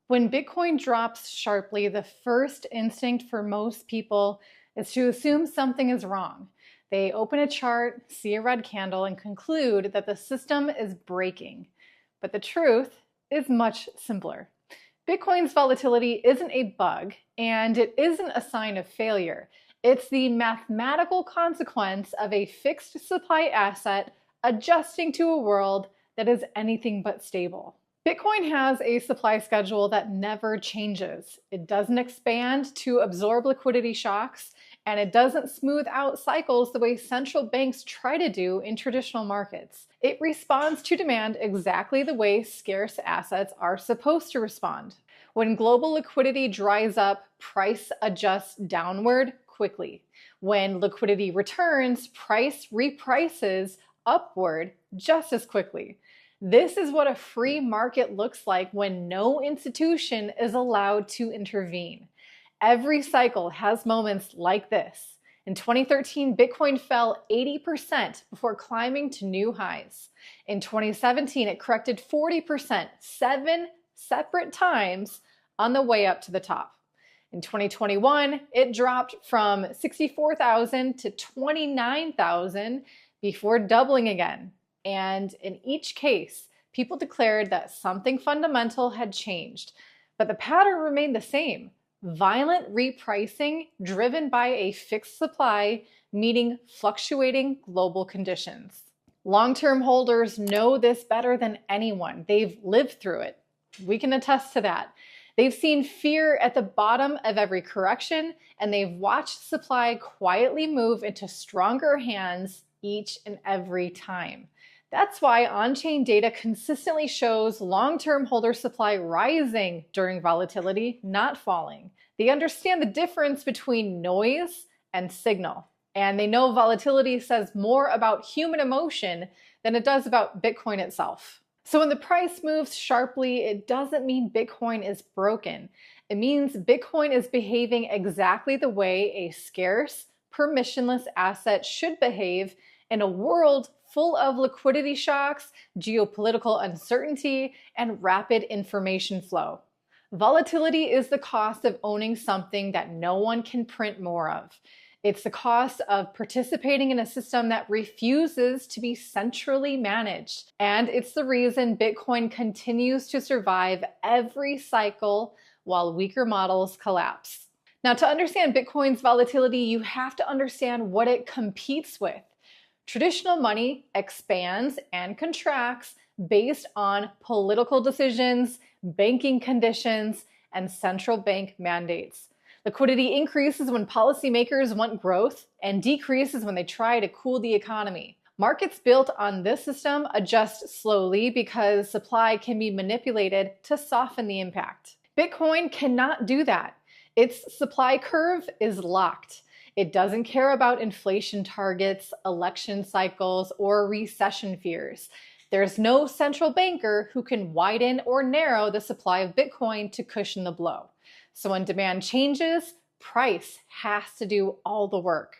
When Bitcoin drops sharply, the first instinct for most people is to assume something is wrong. They open a chart, see a red candle, and conclude that the system is breaking. But the truth is much simpler. Bitcoin's volatility isn't a bug, and it isn't a sign of failure. It's the mathematical consequence of a fixed supply asset adjusting to a world that is anything but stable. Bitcoin has a supply schedule that never changes. It doesn't expand to absorb liquidity shocks, and it doesn't smooth out cycles the way central banks try to do in traditional markets. It responds to demand exactly the way scarce assets are supposed to respond. When global liquidity dries up, price adjusts downward quickly. When liquidity returns, price reprices upward just as quickly. This is what a free market looks like when no institution is allowed to intervene. Every cycle has moments like this. In 2013, Bitcoin fell 80% before climbing to new highs. In 2017, it corrected 40%, 7 separate times on the way up to the top. In 2021, it dropped from 64,000 to 29,000 before doubling again. And in each case, people declared that something fundamental had changed, but the pattern remained the same: violent repricing driven by a fixed supply meeting fluctuating global conditions. Long-term holders know this better than anyone. They've lived through it. We can attest to that. They've seen fear at the bottom of every correction, and they've watched supply quietly move into stronger hands each and every time. That's why on-chain data consistently shows long-term holder supply rising during volatility, not falling. They understand the difference between noise and signal, and they know volatility says more about human emotion than it does about Bitcoin itself. So when the price moves sharply, it doesn't mean Bitcoin is broken. It means Bitcoin is behaving exactly the way a scarce, permissionless asset should behave in a world full of liquidity shocks, geopolitical uncertainty, and rapid information flow. Volatility is the cost of owning something that no one can print more of. It's the cost of participating in a system that refuses to be centrally managed. And it's the reason Bitcoin continues to survive every cycle while weaker models collapse. Now, to understand Bitcoin's volatility, you have to understand what it competes with. Traditional money expands and contracts based on political decisions, banking conditions, and central bank mandates. Liquidity increases when policymakers want growth and decreases when they try to cool the economy. Markets built on this system adjust slowly because supply can be manipulated to soften the impact. Bitcoin cannot do that. Its supply curve is locked. It doesn't care about inflation targets, election cycles, or recession fears. There's no central banker who can widen or narrow the supply of Bitcoin to cushion the blow. So when demand changes, price has to do all the work.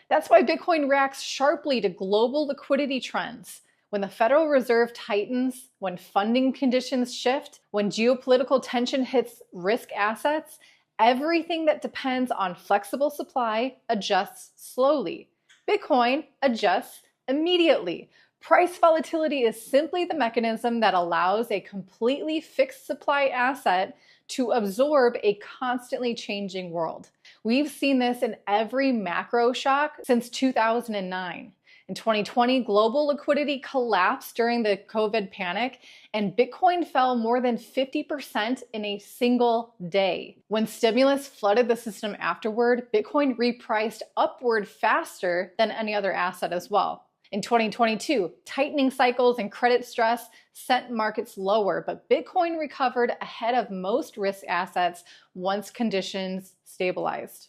That's why Bitcoin reacts sharply to global liquidity trends. When the Federal Reserve tightens, when funding conditions shift, when geopolitical tension hits risk assets, everything that depends on flexible supply adjusts slowly. Bitcoin adjusts immediately. Price volatility is simply the mechanism that allows a completely fixed supply asset to absorb a constantly changing world. We've seen this in every macro shock since 2009. In 2020, global liquidity collapsed during the COVID panic, and Bitcoin fell more than 50% in a single day. When stimulus flooded the system afterward, Bitcoin repriced upward faster than any other asset as well. In 2022, tightening cycles and credit stress sent markets lower, but Bitcoin recovered ahead of most risk assets once conditions stabilized.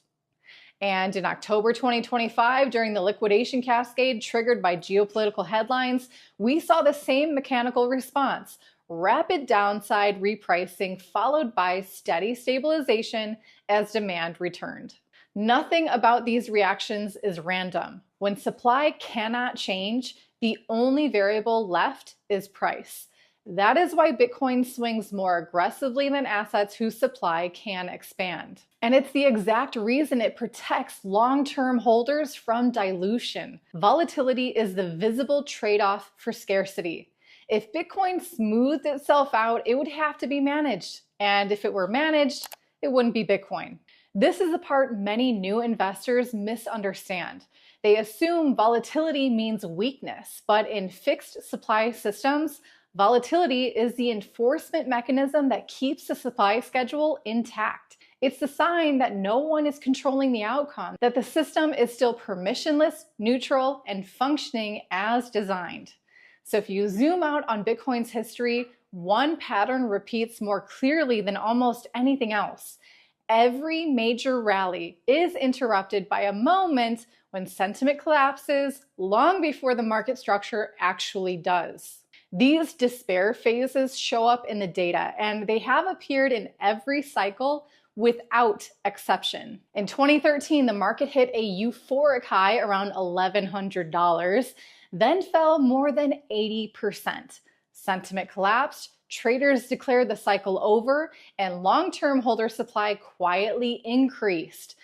And in October 2025, during the liquidation cascade triggered by geopolitical headlines, we saw the same mechanical response: rapid downside repricing followed by steady stabilization as demand returned. Nothing about these reactions is random. When supply cannot change, the only variable left is price. That is why Bitcoin swings more aggressively than assets whose supply can expand. And it's the exact reason it protects long-term holders from dilution. Volatility is the visible trade-off for scarcity. If Bitcoin smoothed itself out, it would have to be managed. And if it were managed, it wouldn't be Bitcoin. This is the part many new investors misunderstand. They assume volatility means weakness, but in fixed supply systems, volatility is the enforcement mechanism that keeps the supply schedule intact. It's the sign that no one is controlling the outcome, that the system is still permissionless, neutral, and functioning as designed. So if you zoom out on Bitcoin's history, one pattern repeats more clearly than almost anything else. Every major rally is interrupted by a moment when sentiment collapses long before the market structure actually does. These despair phases show up in the data, and they have appeared in every cycle without exception. In 2013, the market hit a euphoric high around $1,100, then fell more than 80%. Sentiment collapsed, traders declared the cycle over, and long-term holder supply quietly increased.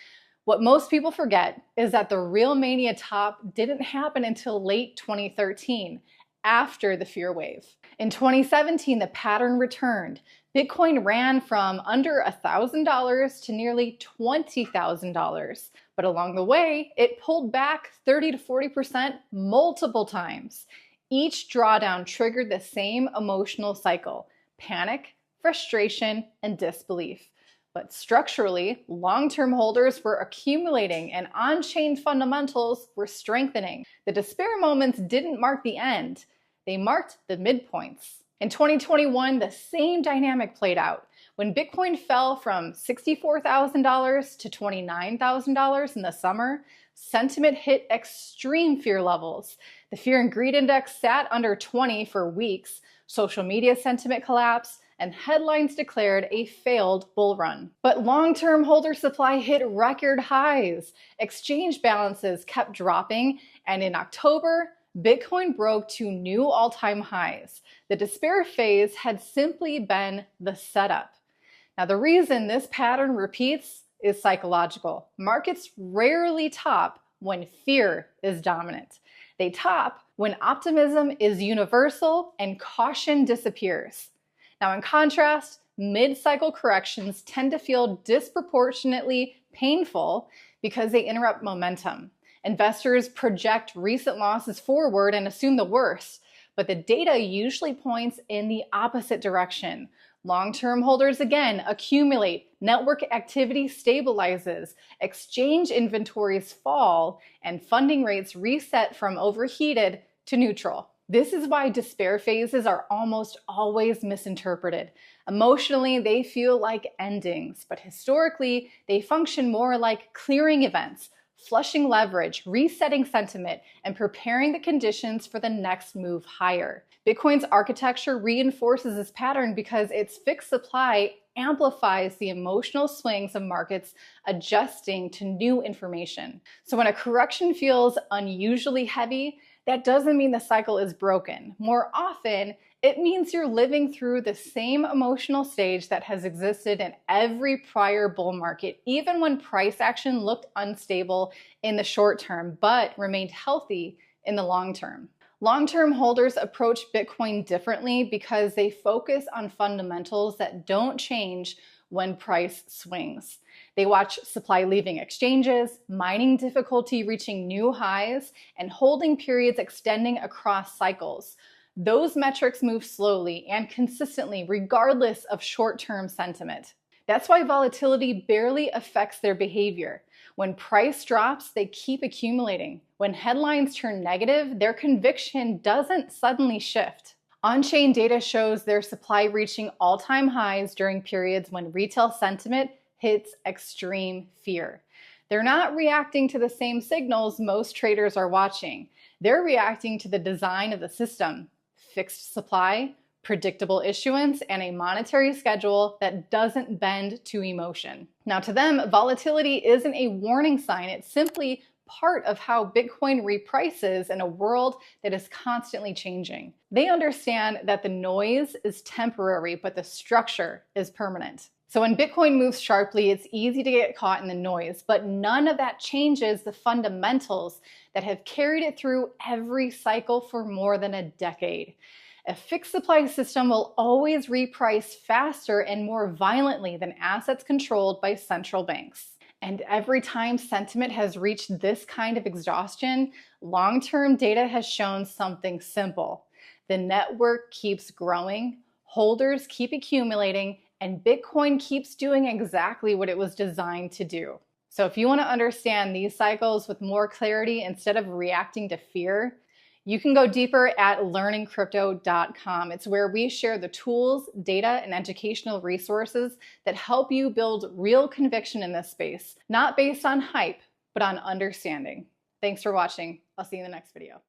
What most people forget is that the real mania top didn't happen until late 2013, after the fear wave. In 2017, the pattern returned. Bitcoin ran from under $1,000 to nearly $20,000. But along the way, it pulled back 30 to 40% multiple times. Each drawdown triggered the same emotional cycle: panic, frustration, and disbelief. But structurally, long-term holders were accumulating and on-chain fundamentals were strengthening. The despair moments didn't mark the end. They marked the midpoints. In 2021, the same dynamic played out. When Bitcoin fell from $64,000 to $29,000 in the summer, sentiment hit extreme fear levels. The fear and greed index sat under 20 for weeks, social media sentiment collapsed, and headlines declared a failed bull run. But long-term holder supply hit record highs. Exchange balances kept dropping, and in October, Bitcoin broke to new all-time highs. The despair phase had simply been the setup. Now, the reason this pattern repeats is psychological. Markets rarely top when fear is dominant. They top when optimism is universal and caution disappears. Now, in contrast, mid-cycle corrections tend to feel disproportionately painful because they interrupt momentum. Investors project recent losses forward and assume the worst, but the data usually points in the opposite direction. Long-term holders again accumulate, network activity stabilizes, exchange inventories fall, and funding rates reset from overheated to neutral. This is why despair phases are almost always misinterpreted. Emotionally, they feel like endings, but historically, they function more like clearing events, flushing leverage, resetting sentiment, and preparing the conditions for the next move higher. Bitcoin's architecture reinforces this pattern because its fixed supply amplifies the emotional swings of markets adjusting to new information. So when a correction feels unusually heavy, that doesn't mean the cycle is broken. More often, it means you're living through the same emotional stage that has existed in every prior bull market, even when price action looked unstable in the short term, but remained healthy in the long term. Long-term holders approach Bitcoin differently because they focus on fundamentals that don't change when price swings. They watch supply leaving exchanges, mining difficulty reaching new highs, and holding periods extending across cycles. Those metrics move slowly and consistently regardless of short-term sentiment. That's why volatility barely affects their behavior. When price drops, they keep accumulating. When headlines turn negative, their conviction doesn't suddenly shift. On-chain data shows their supply reaching all-time highs during periods when retail sentiment hits extreme fear. They're not reacting to the same signals most traders are watching. They're reacting to the design of the system: fixed supply, predictable issuance, and a monetary schedule that doesn't bend to emotion. Now, to them, volatility isn't a warning sign. It's simply part of how Bitcoin reprices in a world that is constantly changing. They understand that the noise is temporary, but the structure is permanent. So when Bitcoin moves sharply, it's easy to get caught in the noise, but none of that changes the fundamentals that have carried it through every cycle for more than a decade. A fixed supply system will always reprice faster and more violently than assets controlled by central banks. And every time sentiment has reached this kind of exhaustion, long-term data has shown something simple. The network keeps growing, holders keep accumulating, and Bitcoin keeps doing exactly what it was designed to do. So if you want to understand these cycles with more clarity instead of reacting to fear, you can go deeper at learningcrypto.com. It's where we share the tools, data, and educational resources that help you build real conviction in this space, not based on hype, but on understanding. Thanks for watching. I'll see you in the next video.